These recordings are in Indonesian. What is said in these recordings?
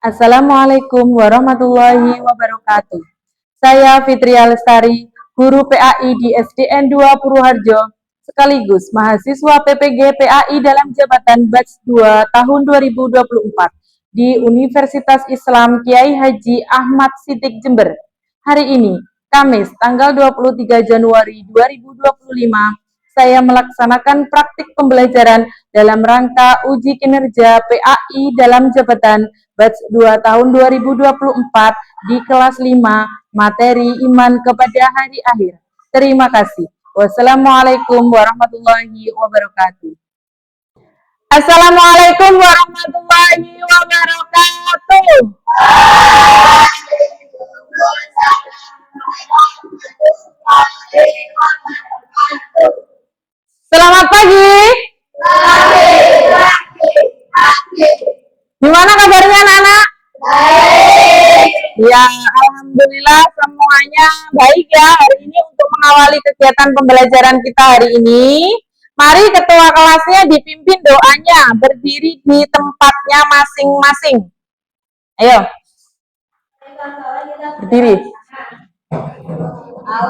Assalamualaikum warahmatullahi wabarakatuh. Saya Fitria Lestari, guru PAI di SDN 2 Purwoharjo, sekaligus mahasiswa PPG PAI dalam jabatan Batch 2 tahun 2024 di Universitas Islam Kiai Haji Ahmad Siddiq Jember. Hari ini, Kamis, tanggal 23 Januari 2025, saya melaksanakan praktik pembelajaran dalam rangka uji kinerja PAI dalam jabatan Batch 2 tahun 2024 di kelas 5 materi iman kepada hari akhir. Terima kasih. Wassalamualaikum warahmatullahi wabarakatuh. Assalamualaikum warahmatullahi wabarakatuh. Selamat pagi. Gimana kabarnya anak-anak? Baik. Ya, alhamdulillah semuanya baik ya hari ini. Untuk mengawali kegiatan pembelajaran kita hari ini, mari ketua kelasnya dipimpin doanya, berdiri di tempatnya masing-masing. Ayo. Berdiri.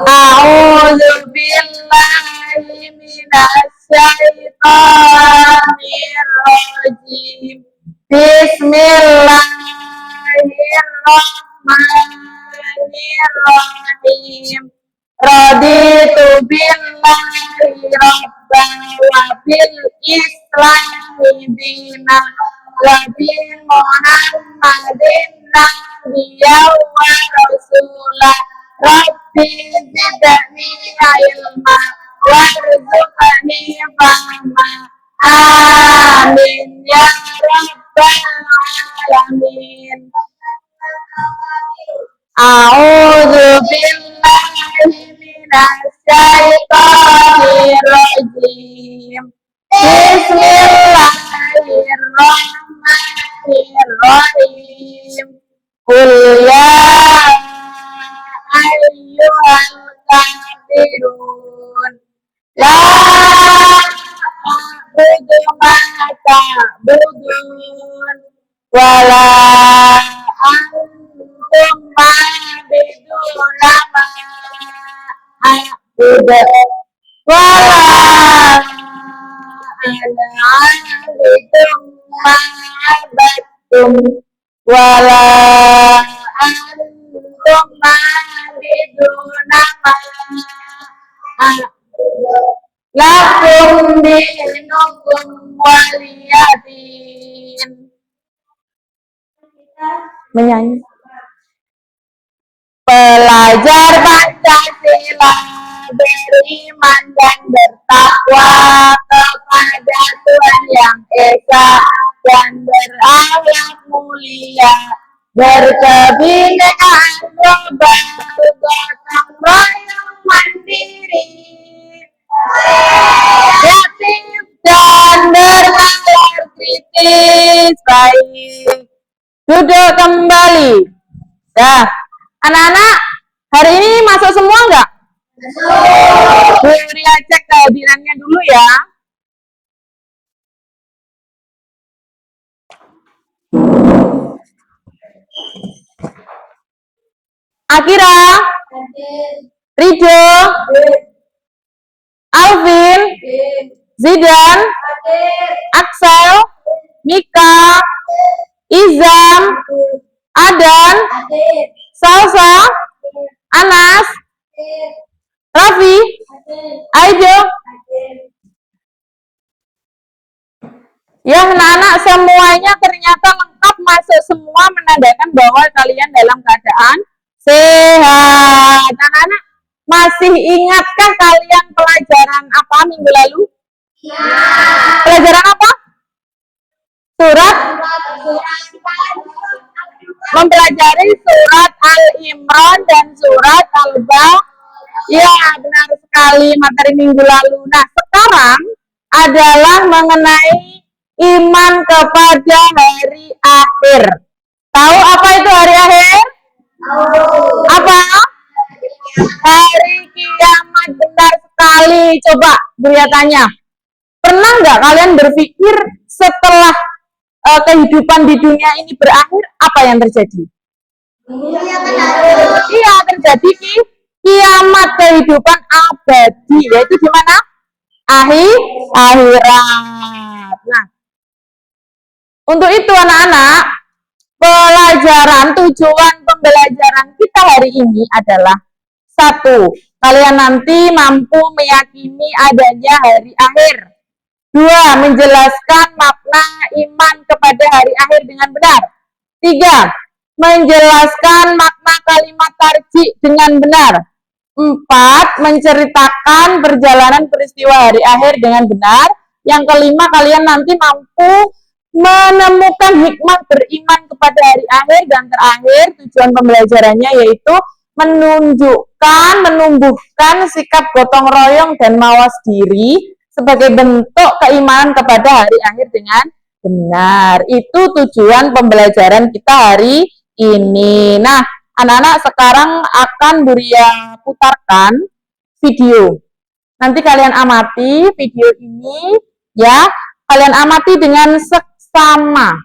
A'udzubillahi minasyaitonirrajim. Bismillahirrahmanirrahim. Raditu billahi rabban wa bil islami dinan wa bi Muhammadin nabiyyan wa rasulah. Rabbi zidni ilma warzuqni fahma. Amin ya rabbal alamin. A'udzu billahi minasyaitonir rajim. Bismillahirrahmanirrahim. Qul ya ayyuhal kafirun la a'budu ma ta'budun wala antum ma'buduna ma a'budu wala ana 'abidun ma 'abadtum wala antum ma'buduna ma a'budu lakum dinukum waliyadin. Menyanyi. Pelajar Pancasila beriman dan bertakwa kepada Tuhan Yang Esa dan berakhlak mulia, berkebinekaan global, gotong royong mandiri, kreatif dan bernalar kritis. Baik, duduk kembali. Dah, anak-anak, hari ini masuk semua enggak? Masuk. Bu Ria cek kehadirannya dulu ya. Akira, Rijo, Alvin, Zidan, Axel, Mika, Izam, Adan, Salsa, Anas, Raffi, Aijo. Ya anak-anak, semuanya ternyata lengkap, masuk semua, menandakan bahwa kalian dalam keadaan sehat. Anak-anak, masih ingatkah kalian pelajaran apa minggu lalu? Ya. Pelajaran apa? Surat? Mempelajari surat Al-Imran dan surat Al-Baqarah. Ya, benar sekali, materi minggu lalu. Nah, sekarang adalah mengenai iman kepada hari akhir. Tahu apa itu hari akhir? Apa? Hari kiamat, benar sekali. Coba Buya tanya, pernah nggak kalian berpikir setelah kehidupan di dunia ini berakhir, apa yang terjadi? Iya, terjadi kiamat, kehidupan abadi, yaitu di mana? Akhirat. Nah, untuk itu anak-anak, tujuan pembelajaran kita hari ini adalah satu, kalian nanti mampu meyakini adanya hari akhir. Dua, menjelaskan makna iman kepada hari akhir dengan benar. Tiga, menjelaskan makna kalimat tarjih dengan benar. Empat, menceritakan perjalanan peristiwa hari akhir dengan benar. Yang kelima, kalian nanti mampu menemukan hikmah beriman kepada hari akhir. Dan terakhir, tujuan pembelajarannya yaitu menumbuhkan sikap gotong royong dan mawas diri sebagai bentuk keimanan kepada hari akhir dengan benar. Itu tujuan pembelajaran kita hari ini. Nah, anak-anak sekarang akan Buria putarkan video. Nanti kalian amati video ini ya. Kalian amati dengan seksama.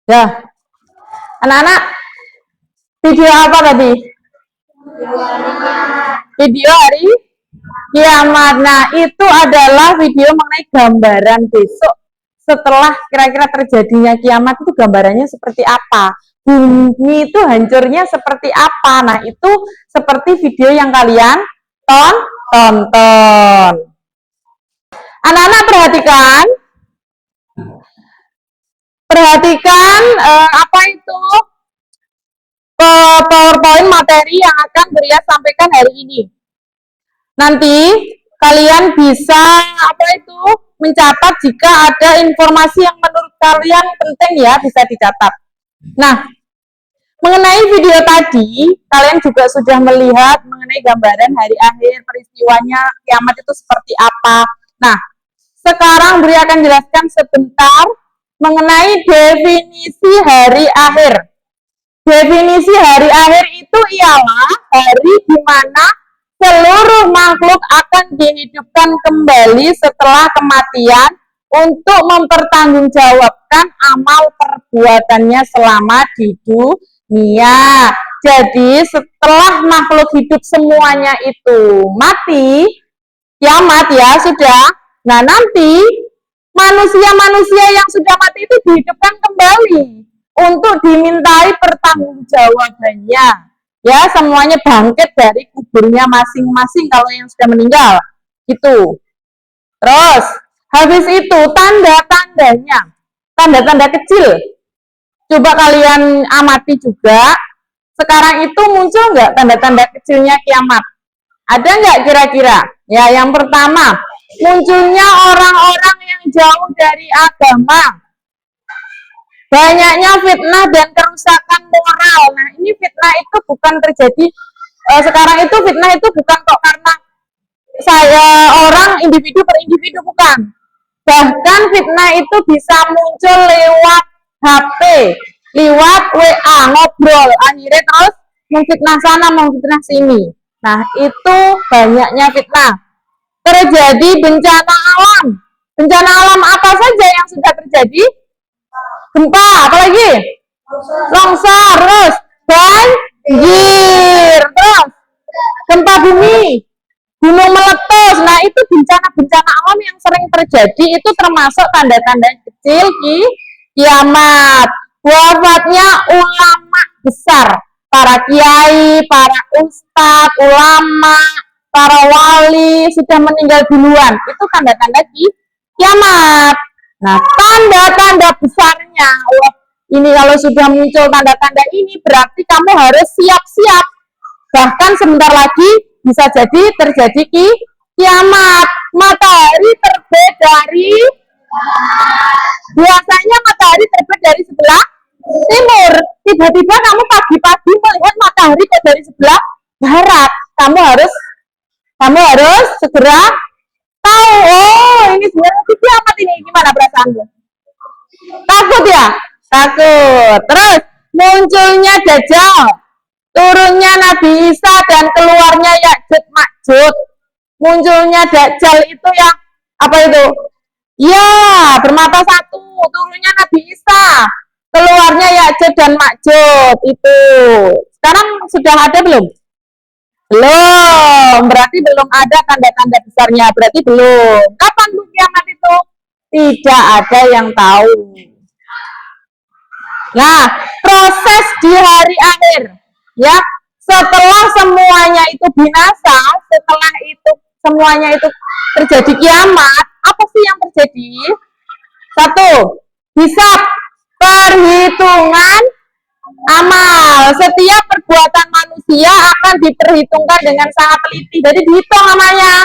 Ya, anak-anak, video apa tadi? Video hari kiamat. Nah, itu adalah video mengenai gambaran besok setelah kira-kira terjadinya kiamat itu gambarannya seperti apa. Bumi itu hancurnya seperti apa. Nah, itu seperti video yang kalian tonton. Anak-anak perhatikan. Apa itu PowerPoint materi yang akan Bria sampaikan hari ini. Nanti kalian bisa mencatat jika ada informasi yang menurut kalian penting ya, bisa dicatat. Nah, mengenai video tadi, kalian juga sudah melihat mengenai gambaran hari akhir, peristiwanya kiamat itu seperti apa. Nah, sekarang Bria akan jelaskan sebentar mengenai definisi hari akhir. Definisi hari akhir itu ialah hari di mana seluruh makhluk akan dihidupkan kembali setelah kematian untuk mempertanggungjawabkan amal perbuatannya selama di dunia. Jadi setelah makhluk hidup semuanya itu mati, kiamat ya sudah. Nah, nanti manusia-manusia yang sudah mati itu dihidupkan kembali untuk dimintai pertanggungjawabannya. Ya, semuanya bangkit dari kuburnya masing-masing kalau yang sudah meninggal. Gitu. Terus, habis itu tanda-tandanya, tanda-tanda kecil. Coba kalian amati juga. Sekarang itu muncul nggak tanda-tanda kecilnya kiamat? Ada nggak kira-kira? Ya, yang pertama, munculnya orang-orang yang jauh dari agama. Banyaknya fitnah dan kerusakan moral. Nah, ini fitnah itu bukan terjadi sekarang itu fitnah itu bukan kok karena orang individu per individu, bukan. Bahkan fitnah itu bisa muncul lewat HP, lewat WA, ngobrol, akhirnya terus memfitnah sana, memfitnah sini. Nah, itu banyaknya fitnah. Terjadi bencana alam. Bencana alam apa saja yang sudah terjadi? Gempa, apalagi? Longsor, terus banjir, terus gempa bumi, gunung meletus. Nah, itu bencana-bencana alam yang sering terjadi, itu termasuk tanda-tanda kecil kiamat. Wafatnya ulama besar, para kiai, para ustadz, ulama, para wali sudah meninggal duluan. Itu tanda-tanda kiamat. Nah, tanda-tanda besarnya, ini kalau sudah muncul tanda-tanda ini berarti kamu harus siap-siap. Bahkan sebentar lagi bisa jadi terjadi kiamat. Matahari terbit dari, biasanya matahari terbit dari sebelah timur. Tiba-tiba kamu pagi-pagi melihat matahari dari sebelah barat. Kamu harus segera tahu, oh ini sebenarnya kiamat ini. Gimana perasaanmu? Takut ya? Takut. Terus munculnya Dajjal, turunnya Nabi Isa dan keluarnya Ya'juj Ma'juj. Munculnya Dajjal itu ya apa itu? Ya, bermata satu, turunnya Nabi Isa, keluarnya Ya'juj dan Ma'juj itu. Sekarang sudah ada belum? Belum, berarti belum ada tanda-tanda besarnya, berarti belum. Kapan kiamat itu? Tidak ada yang tahu. Nah, proses di hari akhir, ya, setelah semuanya itu binasa, setelah itu semuanya itu terjadi kiamat, apa sih yang terjadi? Satu, hisab, perhitungan amal. Setiap perbuatan manusia dia akan diperhitungkan dengan sangat teliti. Jadi dihitung namanya.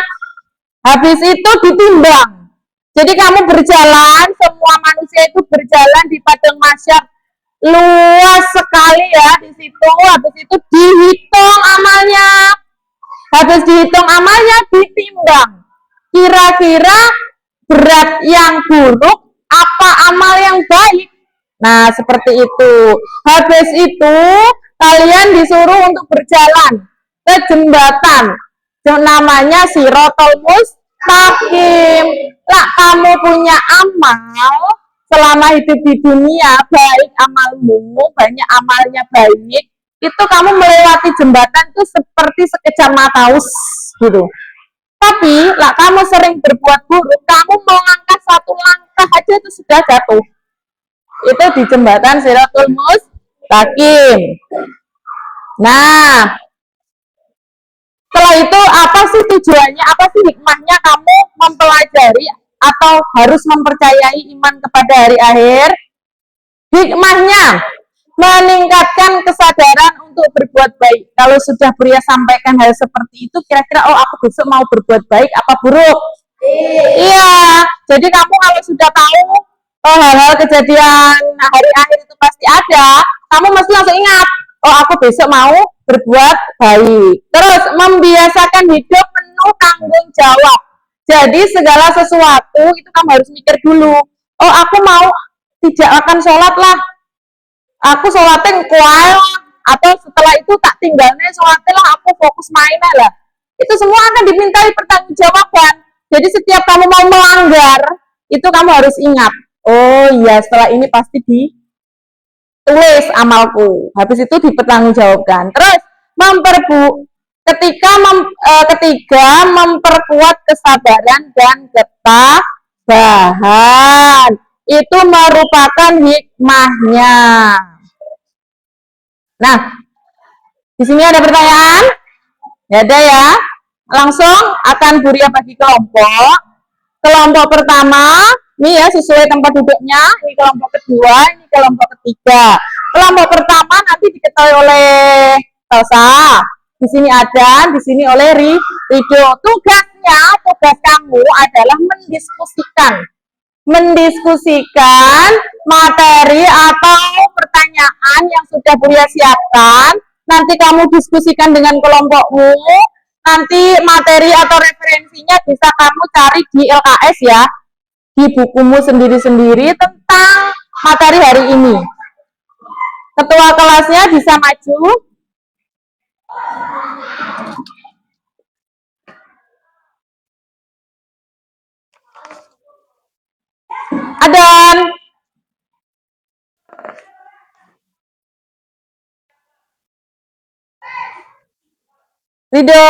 Habis itu ditimbang. Jadi kamu berjalan, semua manusia itu berjalan di padang mahsyar, luas sekali ya di situ. Habis itu dihitung amalnya. Habis dihitung amalnya ditimbang. Kira-kira berat yang buruk apa amal yang baik. Nah, seperti itu. Habis itu kalian disuruh untuk berjalan ke jembatan. Namanya Shirathul Mustaqim. Lah, kamu punya amal selama hidup di dunia, baik amalmu, banyak amalnya baik, itu kamu melewati jembatan itu seperti sekejap mata gitu. Tapi lah kamu sering berbuat buruk, kamu melangkah satu langkah aja itu sudah jatuh. Itu di jembatan Shirathul Mustaqim. Nah, setelah itu apa sih tujuannya, apa sih hikmahnya kamu mempelajari atau harus mempercayai iman kepada hari akhir? Hikmahnya meningkatkan kesadaran untuk berbuat baik. Kalau sudah Buya sampaikan hal seperti itu, kira-kira oh aku besok mau berbuat baik apa buruk? Iya. Jadi kamu kalau sudah tahu hal-hal kejadian hari akhir itu pasti ada, kamu mesti langsung ingat, oh aku besok mau berbuat baik. Terus membiasakan hidup penuh tanggung jawab. Jadi segala sesuatu itu kamu harus mikir dulu. Oh aku mau tidak akan sholat lah, aku sholatnya kual, atau setelah itu tak tinggalnya sholatnya lah, aku fokus mainnya lah. Itu semua akan dimintai pertanggungjawaban. Jadi setiap kamu mau melanggar, itu kamu harus ingat, oh iya setelah ini pasti ditulis amalku. Habis itu dipertanggungjawabkan. Terus ketiga memperkuat kesabaran dan ketabahan. Itu merupakan hikmahnya. Nah, di sini ada pertanyaan? Ya ada ya. Langsung akan Buya bagi kelompok. Kelompok pertama, ini ya sesuai tempat duduknya. Ini kelompok kedua, ini kelompok ketiga. Kelompok pertama nanti diketahui oleh Elsa. Di sini ada, di sini oleh Rido. Tugas kamu adalah mendiskusikan materi atau pertanyaan yang sudah Buya siapkan. Nanti kamu diskusikan dengan kelompokmu. Nanti materi atau referensinya bisa kamu cari di LKS ya, di bukumu sendiri-sendiri tentang materi hari ini. Ketua kelasnya bisa maju. Adan. Rido.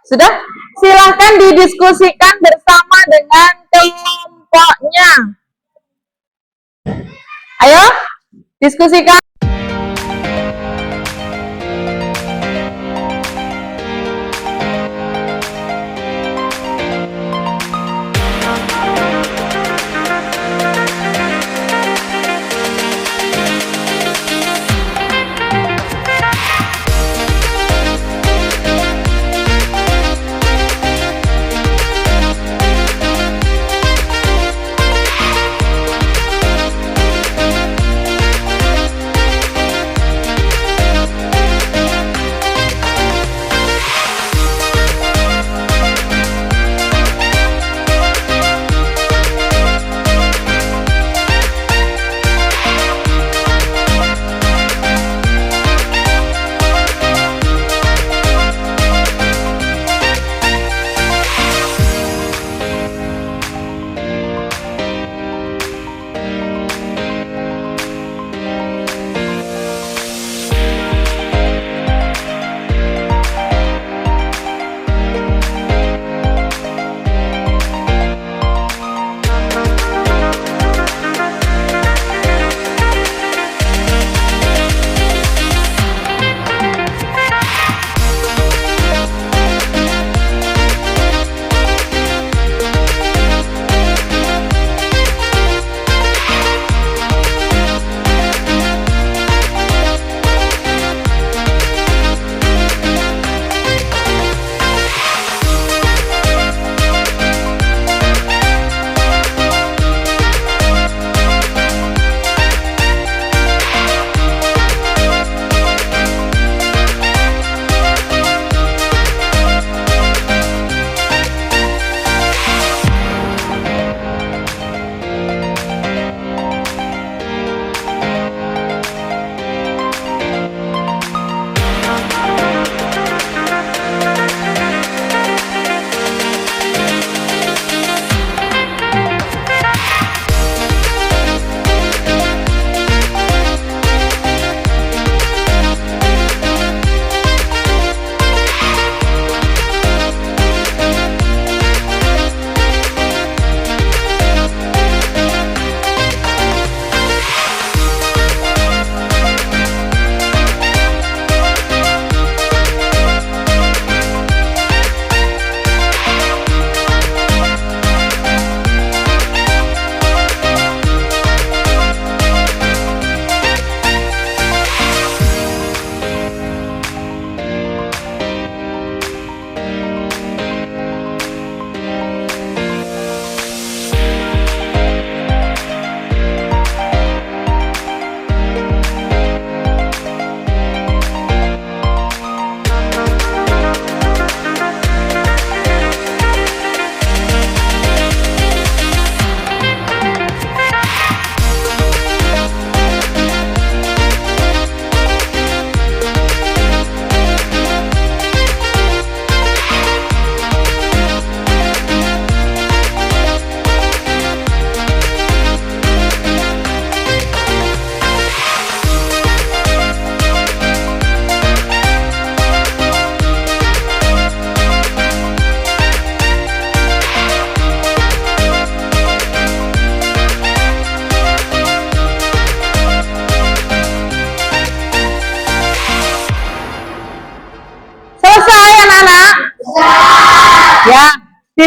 Sudah? Silahkan didiskusikan bersama dengan kelompoknya. Ayo, diskusikan.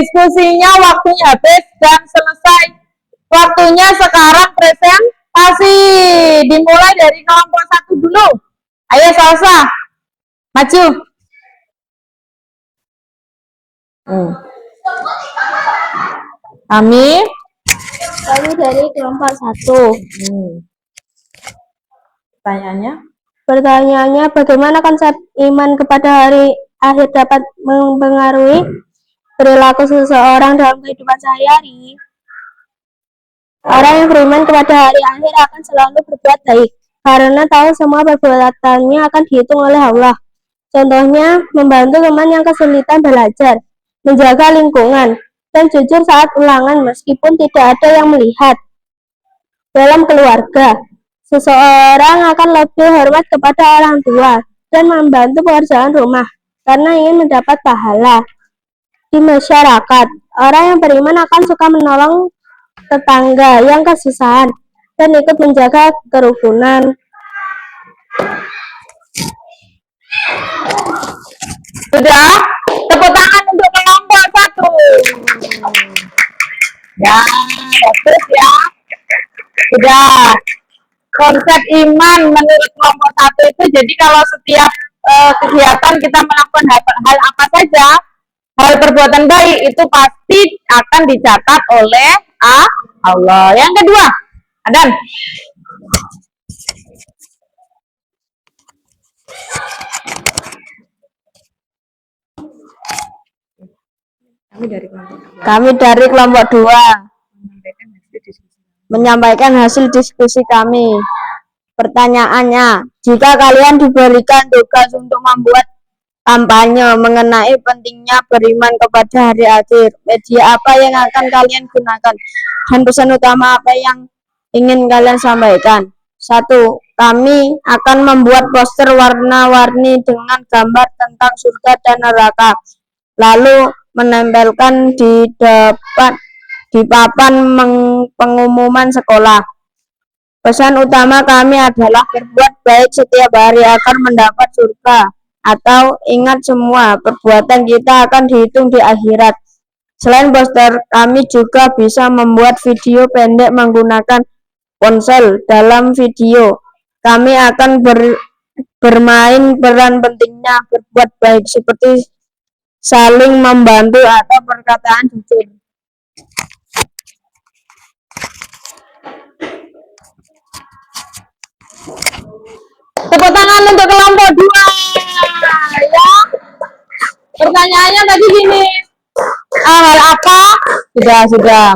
Diskusinya waktunya habis dan selesai. Waktunya sekarang presentasi. Dimulai dari kelompok 1 dulu. Ayo Salsa, maju. Kami dari kelompok 1. Pertanyaannya, bagaimana konsep iman kepada hari akhir dapat mempengaruhi perilaku seseorang dalam kehidupan sehari-hari? Orang yang beriman kepada hari akhir akan selalu berbuat baik, karena tahu semua perbuatannya akan dihitung oleh Allah. Contohnya, membantu teman yang kesulitan belajar, menjaga lingkungan, dan jujur saat ulangan meskipun tidak ada yang melihat. Dalam keluarga, seseorang akan lebih hormat kepada orang tua dan membantu pekerjaan rumah karena ingin mendapat pahala. Di masyarakat, orang yang beriman akan suka menolong tetangga yang kesusahan dan ikut menjaga kerukunan. Sudah? Tepuk tangan untuk kelompok 1. Ya, bagus ya. Sudah. Konsep iman menurut kelompok 1 itu, jadi kalau setiap kegiatan kita melakukan hal apa saja, hal perbuatan baik itu pasti akan dicatat oleh Allah. Yang kedua, Adan. Kami dari kelompok 2 menyampaikan hasil diskusi kami. Pertanyaannya, jika kalian diberikan tugas untuk membuat kampanye mengenai pentingnya beriman kepada hari akhir, media apa yang akan kalian gunakan? Dan pesan utama apa yang ingin kalian sampaikan? 1. Kami akan membuat poster warna-warni dengan gambar tentang surga dan neraka, lalu menempelkan di papan pengumuman sekolah. Pesan utama kami adalah berbuat baik setiap hari agar mendapat surga, atau ingat semua perbuatan kita akan dihitung di akhirat. Selain poster, kami juga bisa membuat video pendek menggunakan ponsel. Dalam video, kami akan bermain peran pentingnya berbuat baik seperti saling membantu atau perkataan jujur. Tepuk tangan untuk kelompok 2 ya. Pertanyaannya tadi gini, hal apa? Sudah.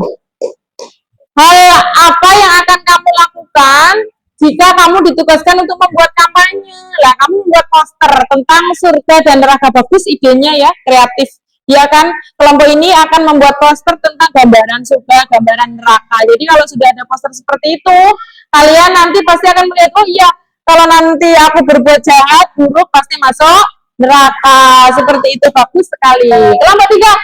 Hal apa yang akan kamu lakukan jika kamu ditugaskan untuk membuat kampanye? Lah, kamu membuat poster tentang surga dan neraka. Bagus idenya ya, kreatif. Ya kan, kelompok ini akan membuat poster tentang gambaran surga, gambaran neraka. Jadi kalau sudah ada poster seperti itu, kalian nanti pasti akan melihat, oh iya, kalau nanti aku berbuat jahat, buruk, pasti masuk neraka. Seperti itu, bagus sekali. Kelompok 3.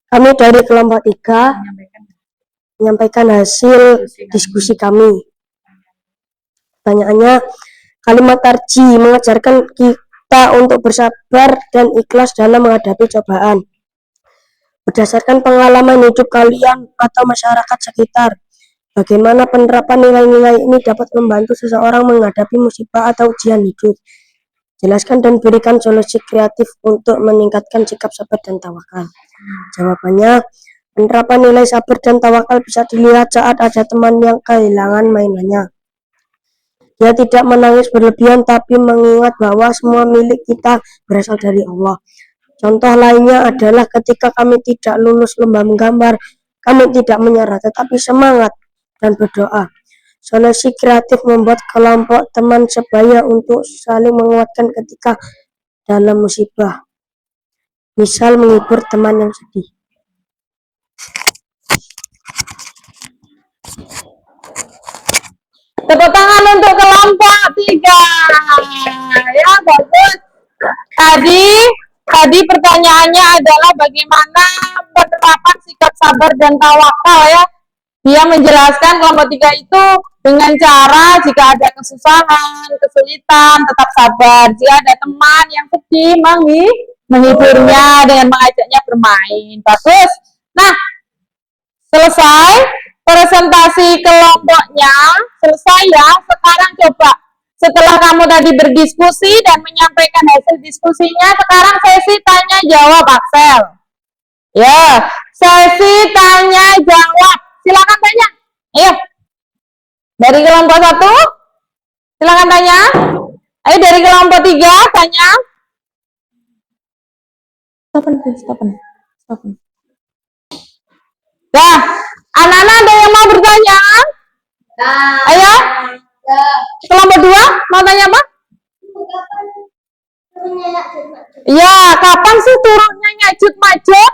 Kami dari kelompok 3 menyampaikan hasil diskusi kami. Pertanyaannya, kalimat tarji mengajarkan kita untuk bersabar dan ikhlas dalam menghadapi cobaan. Berdasarkan pengalaman hidup kalian atau masyarakat sekitar, bagaimana penerapan nilai-nilai ini dapat membantu seseorang menghadapi musibah atau ujian hidup? Jelaskan dan berikan solusi kreatif untuk meningkatkan sikap sabar dan tawakal. Jawabannya, penerapan nilai sabar dan tawakal bisa dilihat saat ada teman yang kehilangan mainannya. Dia tidak menangis berlebihan, tapi mengingat bahwa semua milik kita berasal dari Allah. Contoh lainnya adalah ketika kami tidak lulus lomba menggambar, kami tidak menyerah, tetapi semangat dan berdoa. Solusi kreatif membuat kelompok teman sebaya untuk saling menguatkan ketika dalam musibah. Misal menghibur teman yang sedih. Tepuk tangan untuk kelompok 3. Ya, bagus. Tadi pertanyaannya adalah bagaimana penerapan sikap sabar dan tawakal ya. Dia menjelaskan kelompok 3 itu dengan cara jika ada kesusahan, kesulitan, tetap sabar. Jika ada teman yang sedih, menghiburnya dengan mengajaknya bermain. Bagus. Nah, selesai presentasi kelompoknya. Selesai ya. Sekarang coba setelah kamu tadi berdiskusi dan menyampaikan hasil diskusinya, sekarang sesi tanya jawab Axel. Ya, sesi tanya jawab. Silakan tanya. Ayo. Dari kelompok 1, silakan tanya. Ayo dari kelompok 3, tanya. Stop. Nah, anak-anak ada yang mau bertanya? Ayo. Kelompok 2, mau tanya apa? Ya, kapan sih turunnya Yajud Majud?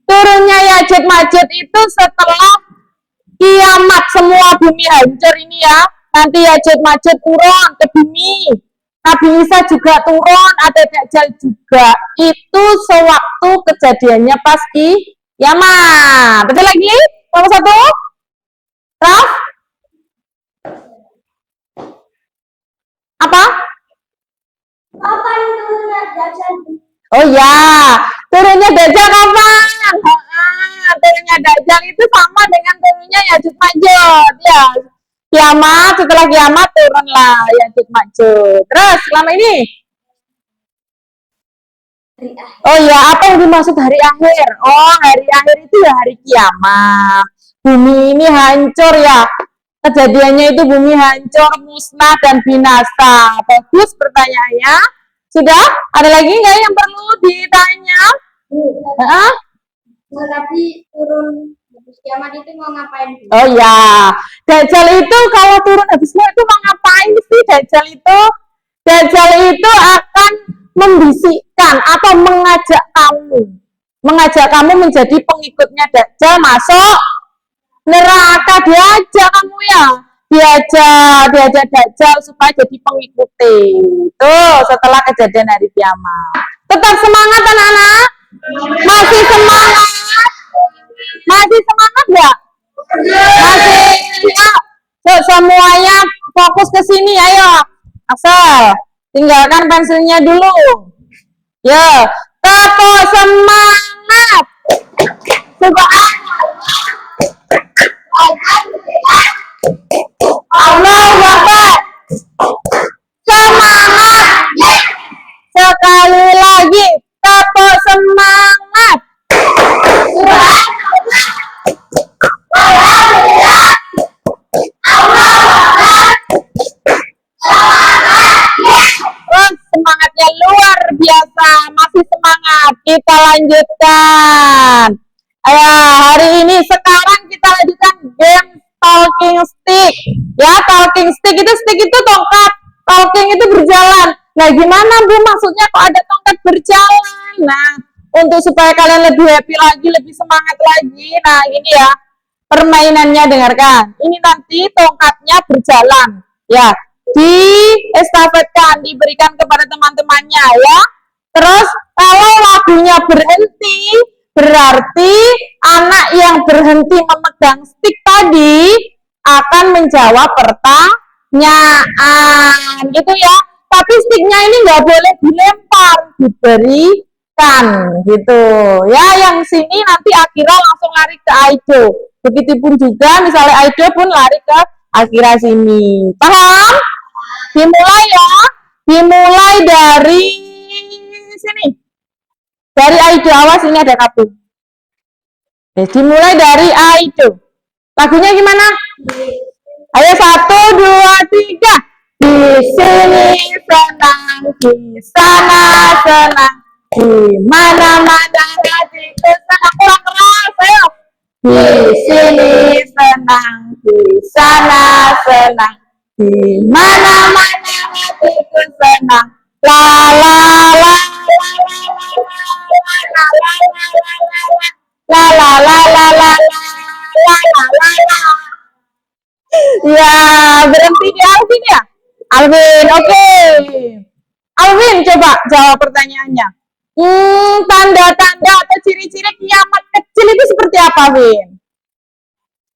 Turunnya Yajud Majud itu setelah kiamat, semua bumi hancur ini ya. Nanti Yajud Majud turun ke bumi. Nabi Isa juga turun, ada Dajjal juga. Itu sewaktu kejadiannya pas kiamat. Betul lagi? Nomor 1? Raf? Apa? Kapan turunnya Dajjal? Oh ya, turunnya Dajjal kapan? Turunnya Dajjal itu sama dengan turunnya Yajud Majud. Ya, kiamat, setelah kiamat turunlah Yajud Majud. Terus selama ini? Oh ya, apa yang dimaksud hari akhir? Oh, hari akhir itu ya hari kiamat. Bumi ini hancur ya. Kejadiannya itu bumi hancur, musnah dan binasa. Bagus pertanyaannya. Sudah? Ada lagi nggak yang perlu ditanya? Nabi turun habis kiamat itu mau ngapain? Oh ya, Dajjal itu kalau turun habis kiamat itu mau ngapain sih Dajjal itu? Dajjal itu akan membisikkan atau mengajak kamu menjadi pengikutnya Dajjal masuk neraka. Diajak kamu ya, diajak Dajjal supaya jadi pengikuti. Tuh setelah kejadian hari kiamat. Tetap semangat anak-anak. Masih semangat? Masih semangat nggak? Masih ya. Semuanya fokus ke sini, ayo. Asal tinggalkan pensilnya dulu. Ya, tetap semangat. Allahu Akbar. Semangat. Sekali lagi, tetap semangat. Semangatnya luar biasa, masih semangat. Kita lanjutkan. Hari ini sekarang kita lanjutkan game talking stick. Ya, talking stick itu tongkat. Talking itu berjalan. Nah, gimana Bu? Maksudnya kok ada tongkat berjalan? Nah, untuk supaya kalian lebih happy lagi, lebih semangat lagi. Nah, ini ya permainannya, dengarkan. Ini nanti tongkatnya berjalan. Ya, diestafetkan, diberikan kepada teman-temannya ya. Terus kalau lagunya berhenti, berarti anak yang berhenti memegang stick tadi akan menjawab pertanyaan gitu ya. Tapi sticknya ini nggak boleh dilempar, diberikan gitu ya. Yang sini nanti Akira langsung lari ke Aido. Begitupun juga misalnya Aido pun lari ke Akira sini. Paham? Dimulai ya. Dimulai dari sini. Dari Aido, awas ini ada kabel. Dimulai dari Aido. Lagunya gimana? Ayo 1, 2, 3. Di sini senang, di sana senang, di mana-mana hatiku senang. Kurang keras, ayo. Di sini senang, di sana senang, di mana-mana hatiku senang. La la la la la la la la la la la la. Ya, berhenti di Alvin ya? Alvin, oke. Alvin, coba jawab pertanyaannya. Tanda-tanda atau ciri-ciri kiamat kecil itu seperti apa, Vin?